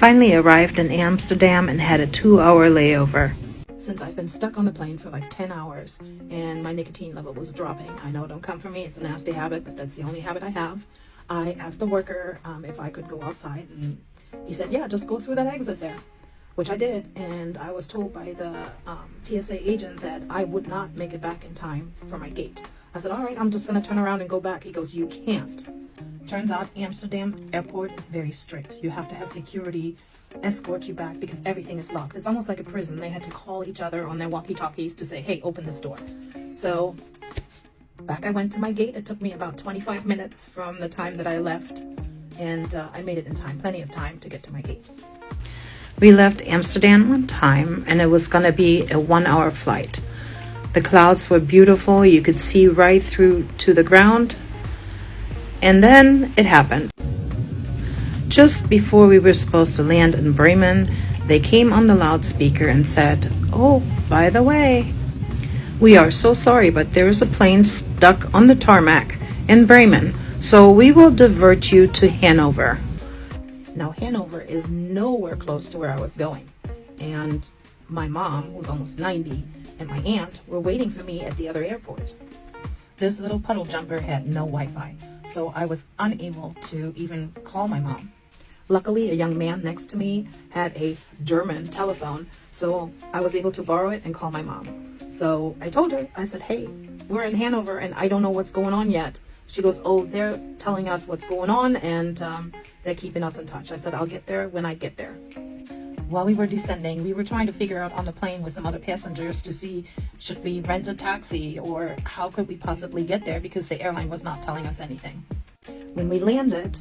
finally arrived in Amsterdam and had a 2-hour layover. Since I've been stuck on the plane for like 10 hours and my nicotine level was dropping, I know don't come for me, it's a nasty habit, but that's the only habit I have. I asked the worker if I could go outside, and he said, yeah, just go through that exit there, which I did. And I was told by the TSA agent that I would not make it back in time for my gate. I said, all right, I'm just going to turn around and go back. He goes, you can't. Turns out Amsterdam airport is very strict. You have to have security escort you back because everything is locked. It's almost like a prison. They had to call each other on their walkie-talkies to say, hey, open this door. So back I went to my gate. It took me about 25 minutes from the time that I left, and I made it in time, plenty of time to get to my gate. We left Amsterdam on time, and it was going to be a 1-hour flight. The clouds were beautiful. You could see right through to the ground. And then it happened. Just before we were supposed to land in Bremen, they came on the loudspeaker and said, oh, by the way, we are so sorry, but there is a plane stuck on the tarmac in Bremen, so we will divert you to Hanover. Now, Hanover is nowhere close to where I was going. And my mom, who's almost 90, and my aunt were waiting for me at the other airport. This little puddle jumper had no Wi-Fi, so I was unable to even call my mom. Luckily, a young man next to me had a German telephone, so I was able to borrow it and call my mom. So I told her, I said, hey, we're in Hanover and I don't know what's going on yet. She goes, oh, they're telling us what's going on, and they're keeping us in touch. I said, I'll get there when I get there. While we were descending, we were trying to figure out on the plane with some other passengers to see, should we rent a taxi or how could we possibly get there, because the airline was not telling us anything. When we landed,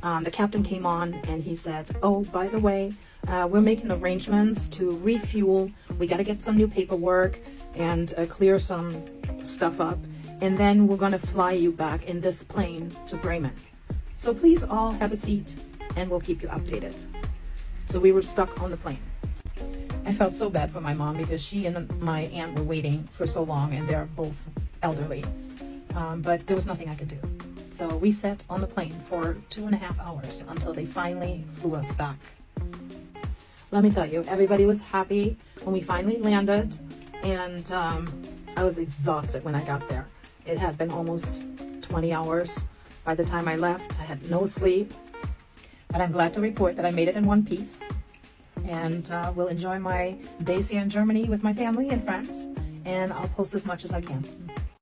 the captain came on and he said, oh, by the way, we're making arrangements to refuel. We got to get some new paperwork and clear some stuff up. And then we're going to fly you back in this plane to Bremen. So please all have a seat and we'll keep you updated. So we were stuck on the plane. I felt so bad for my mom because she and my aunt were waiting for so long, and they're both elderly. But there was nothing I could do. So we sat on the plane for 2.5 hours until they finally flew us back. Let me tell you, everybody was happy when we finally landed, and I was exhausted when I got there. It had been almost 20 hours by the time I left. I had no sleep. But I'm glad to report that I made it in one piece, and will enjoy my days here in Germany with my family and friends, and I'll post as much as I can.